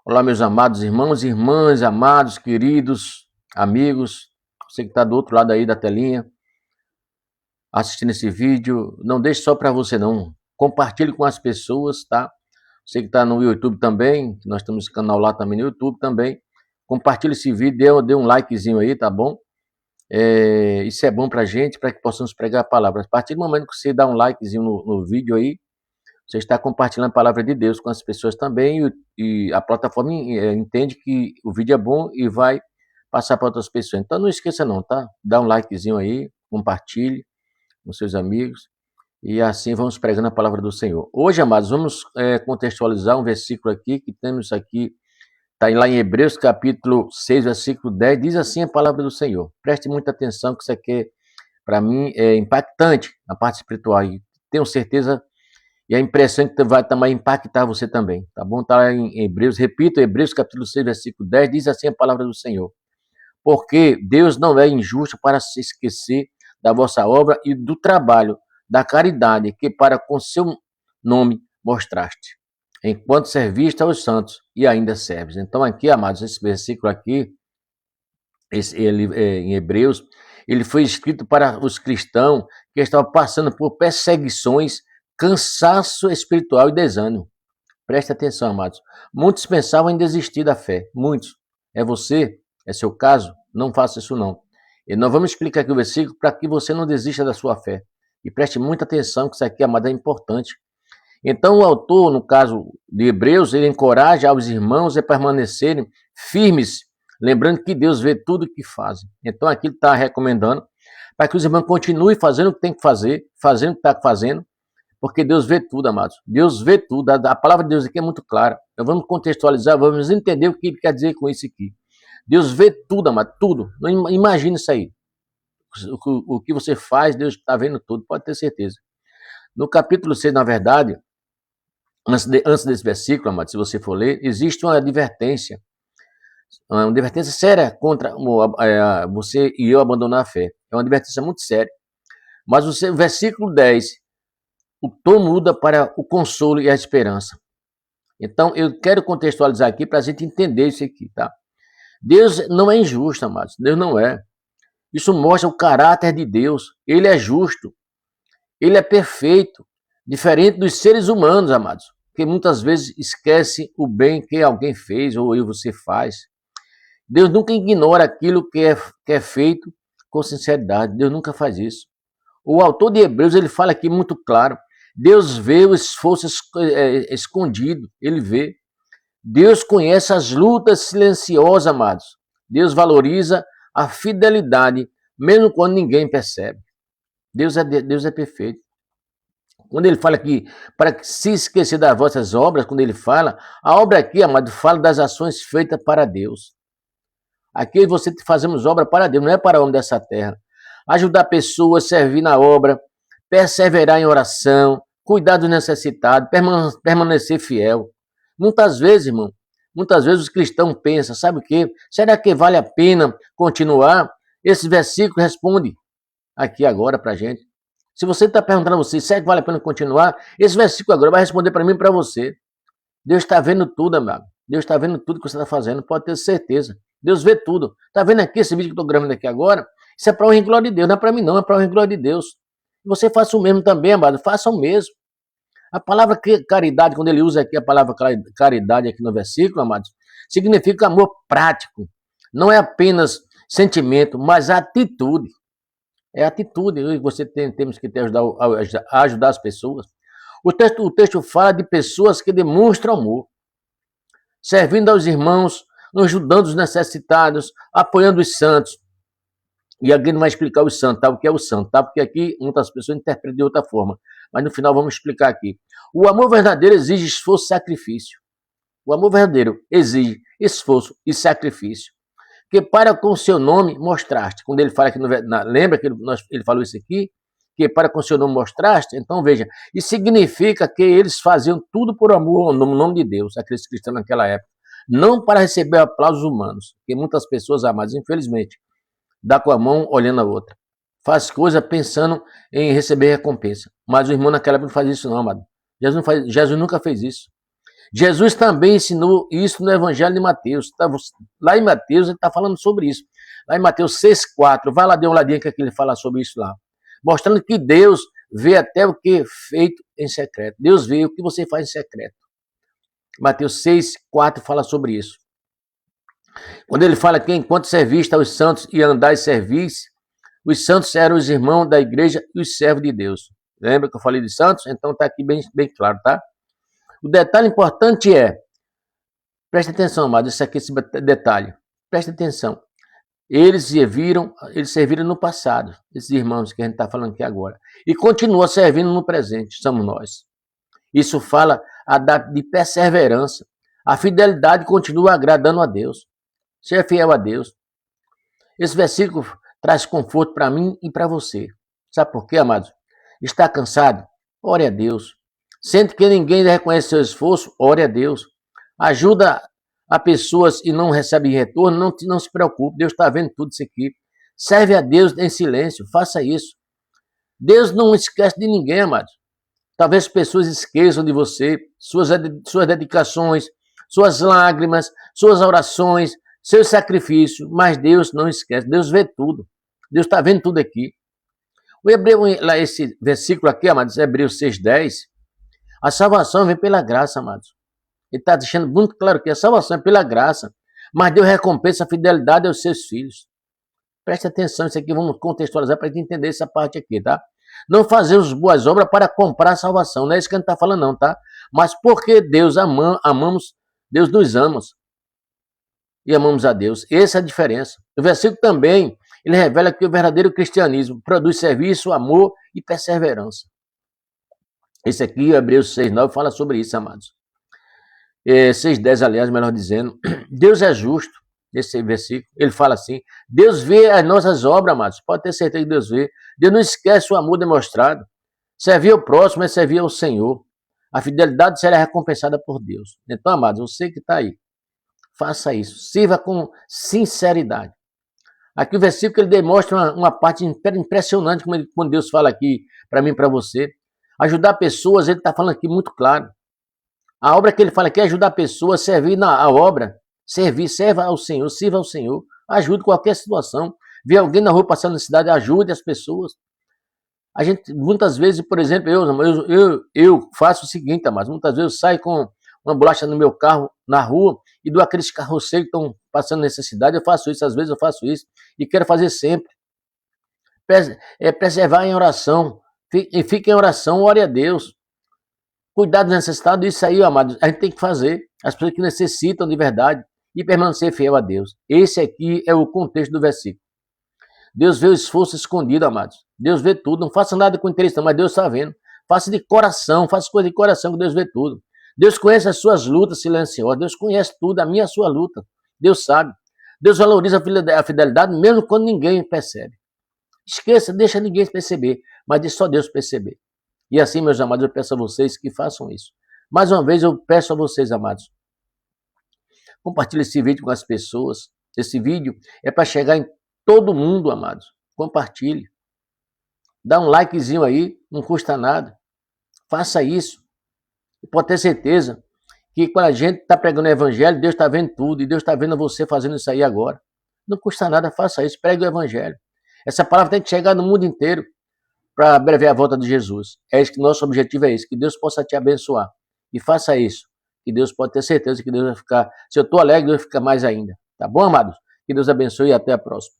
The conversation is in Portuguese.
Olá, meus amados irmãos e irmãs, amados, queridos, amigos, você que está do outro lado aí da telinha, assistindo esse vídeo, não deixe só para você não, compartilhe com as pessoas, tá? Você que está no YouTube também, nós temos canal lá também no YouTube também, compartilhe esse vídeo, dê um likezinho aí, tá bom? Isso é bom para a gente, para que possamos pregar a palavra. A partir do momento que você dá um likezinho no vídeo aí, você está compartilhando a palavra de Deus com as pessoas também e a plataforma entende que o vídeo é bom e vai passar para outras pessoas. Então não esqueça não, tá? Dá um likezinho aí, compartilhe com seus amigos e assim vamos pregando a palavra do Senhor. Hoje, amados, vamos contextualizar um versículo aqui que temos aqui, está lá em Hebreus capítulo 6, versículo 10, diz assim a palavra do Senhor. Preste muita atenção que isso aqui, para mim, é impactante na parte espiritual e tenho certeza. E a impressão que vai também impactar você também, tá bom? Está em Hebreus, repito, Hebreus capítulo 6, versículo 10, diz assim a palavra do Senhor. Porque Deus não é injusto para se esquecer da vossa obra e do trabalho, da caridade, que para com seu nome mostraste, enquanto serviste aos santos e ainda serves. Então aqui, amados, esse versículo aqui, em Hebreus, ele foi escrito para os cristãos que estavam passando por perseguições, cansaço espiritual e desânimo. Preste atenção, amados. Muitos pensavam em desistir da fé. Muitos. É você? É seu caso? Não faça isso não. E nós vamos explicar aqui o versículo para que você não desista da sua fé. E preste muita atenção que isso aqui, amado, é importante. Então o autor, no caso de Hebreus, ele encoraja os irmãos a permanecerem firmes, lembrando que Deus vê tudo o que fazem. Então aqui ele está recomendando para que os irmãos continuem fazendo o que tem que fazer, fazendo o que está fazendo, porque Deus vê tudo, amados. Deus vê tudo. A palavra de Deus aqui é muito clara. Então vamos contextualizar, vamos entender o que ele quer dizer com isso aqui. Deus vê tudo, amado, tudo. Não imagine isso aí. O que você faz, Deus está vendo tudo, pode ter certeza. No capítulo 6, na verdade, antes desse versículo, amado, se você for ler, existe uma advertência séria contra você e eu abandonar a fé. É uma advertência muito séria. Mas o versículo 10, o tom muda para o consolo e a esperança. Então, eu quero contextualizar aqui para a gente entender isso aqui, tá? Deus não é injusto, amados. Deus não é. Isso mostra o caráter de Deus. Ele é justo. Ele é perfeito. Diferente dos seres humanos, amados, que muitas vezes esquece o bem que alguém fez ou você faz. Deus nunca ignora aquilo que é feito com sinceridade. Deus nunca faz isso. O autor de Hebreus, ele fala aqui muito claro. Deus vê o esforço escondido, ele vê. Deus conhece as lutas silenciosas, amados. Deus valoriza a fidelidade, mesmo quando ninguém percebe. Deus é perfeito. Quando ele fala aqui, para se esquecer das vossas obras, quando ele fala, a obra aqui, amado, fala das ações feitas para Deus. Aqui você fazemos obra para Deus, não é para o homem dessa terra. Ajudar pessoas, servir na obra, perseverar em oração, cuidar do necessitado, permanecer fiel. Muitas vezes, irmão, os cristãos pensam, sabe o quê? Será que vale a pena continuar? Esse versículo responde aqui agora para a gente. Se você está perguntando a você, será que vale a pena continuar? Esse versículo agora vai responder para mim e para você. Deus está vendo tudo, amigo. Deus está vendo tudo que você está fazendo, pode ter certeza. Deus vê tudo. Está vendo aqui esse vídeo que eu estou gravando aqui agora? Isso é para honra e glória de Deus, não é para mim não, é para honra e glória de Deus. Você faça o mesmo também, amado, faça o mesmo. A palavra caridade, quando ele usa aqui a palavra caridade aqui no versículo, amados, significa amor prático. Não é apenas sentimento, mas atitude. É atitude que você temos que ter a ajudar as pessoas. O texto fala de pessoas que demonstram amor, servindo aos irmãos, ajudando os necessitados, apoiando os santos. E aqui não vai explicar o santo, tá? O que é o santo, tá? Porque aqui muitas pessoas interpretam de outra forma. Mas no final vamos explicar aqui. O amor verdadeiro exige esforço e sacrifício. O amor verdadeiro exige esforço e sacrifício. Que para com seu nome mostraste. Quando ele fala aqui, lembra que ele falou isso aqui? Que para com seu nome mostraste? Então veja, isso significa que eles faziam tudo por amor no nome de Deus, aqueles cristãos naquela época. Não para receber aplausos humanos. Que muitas pessoas, amadas, infelizmente, dá com a mão olhando a outra. Faz coisa pensando em receber recompensa. Mas o irmão naquela época não faz isso não, amado. Jesus nunca fez isso. Jesus também ensinou isso no Evangelho de Mateus. Lá em Mateus ele está falando sobre isso. Lá em Mateus 6,4, vai lá, dê uma olhadinha que ele fala sobre isso lá. Mostrando que Deus vê até o que é feito em secreto. Deus vê o que você faz em secreto. Mateus 6,4 fala sobre isso. Quando ele fala que enquanto serviste aos santos e andais servis, os santos eram os irmãos da igreja e os servos de Deus. Lembra que eu falei de santos? Então está aqui bem claro, tá? O detalhe importante é, preste atenção, amado, isso aqui, esse detalhe, preste atenção. Eles serviram no passado, esses irmãos que a gente está falando aqui agora, e continuam servindo no presente, somos nós. Isso fala de perseverança. A fidelidade continua agradando a Deus. Ser fiel a Deus. Esse versículo traz conforto para mim e para você. Sabe por quê, amados? Está cansado? Ore a Deus. Sente que ninguém reconhece seu esforço? Ore a Deus. Ajuda a pessoas e não recebe retorno? Não se preocupe. Deus está vendo tudo isso aqui. Serve a Deus em silêncio. Faça isso. Deus não esquece de ninguém, amados. Talvez pessoas esqueçam de você, suas dedicações, suas lágrimas, suas orações, seu sacrifício, mas Deus não esquece. Deus vê tudo. Deus está vendo tudo aqui. O Hebreu, esse versículo aqui, amados, Hebreus 6,10, a salvação vem pela graça, amados. Ele está deixando muito claro que a salvação é pela graça, mas Deus recompensa a fidelidade aos seus filhos. Preste atenção, isso aqui vamos contextualizar para a gente entender essa parte aqui, tá? Não fazemos boas obras para comprar a salvação, não é isso que a gente está falando não, tá? Mas porque Deus amamos, Deus nos ama e amamos a Deus. Essa é a diferença. O versículo também, ele revela que o verdadeiro cristianismo produz serviço, amor e perseverança. Esse aqui, Hebreus 6,9, fala sobre isso, amados. 6,10, aliás, melhor dizendo. Deus é justo, nesse versículo. Ele fala assim, Deus vê as nossas obras, amados. Pode ter certeza que Deus vê. Deus não esquece o amor demonstrado. Servir ao próximo é servir ao Senhor. A fidelidade será recompensada por Deus. Então, amados, você que está aí, faça isso. Sirva com sinceridade. Aqui o versículo ele demonstra uma parte impressionante, quando Deus fala aqui para mim e para você. Ajudar pessoas, ele está falando aqui muito claro. A obra que ele fala aqui é ajudar pessoas, servir na obra. Serva ao Senhor, sirva ao Senhor. Ajude qualquer situação. Vê alguém na rua passando na cidade, ajude as pessoas. A gente, muitas vezes, por exemplo, eu faço o seguinte, mas muitas vezes eu saio com uma bolacha no meu carro na rua e dou aqueles carroceiros que estão passando necessidade. Eu faço isso, às vezes eu faço isso e quero fazer sempre. Preservar em oração. Fique em oração, ore a Deus. Cuidar dos necessitados, isso aí, amados, a gente tem que fazer. As pessoas que necessitam de verdade e permanecer fiel a Deus. Esse aqui é o contexto do versículo. Deus vê o esforço escondido, amados. Deus vê tudo. Não faça nada com interesse, não, mas Deus está vendo. Faça de coração, faça coisa de coração, que Deus vê tudo. Deus conhece as suas lutas silenciosas. Deus conhece tudo, a minha e a sua luta. Deus sabe. Deus valoriza a fidelidade mesmo quando ninguém percebe. Esqueça, deixa ninguém perceber, mas deixa só Deus perceber. E assim, meus amados, eu peço a vocês que façam isso. Mais uma vez, eu peço a vocês, amados, compartilhe esse vídeo com as pessoas. Esse vídeo é para chegar em todo mundo, amados. Compartilhe. Dá um likezinho aí, não custa nada. Faça isso. E pode ter certeza que quando a gente está pregando o evangelho, Deus está vendo tudo. E Deus está vendo você fazendo isso aí agora. Não custa nada, faça isso. Pregue o evangelho. Essa palavra tem que chegar no mundo inteiro para abreviar a volta de Jesus. É isso que nosso objetivo é isso. Que Deus possa te abençoar. E faça isso. Que Deus pode ter certeza que Deus vai ficar... Se eu estou alegre, Deus vai ficar mais ainda. Tá bom, amados? Que Deus abençoe e até a próxima.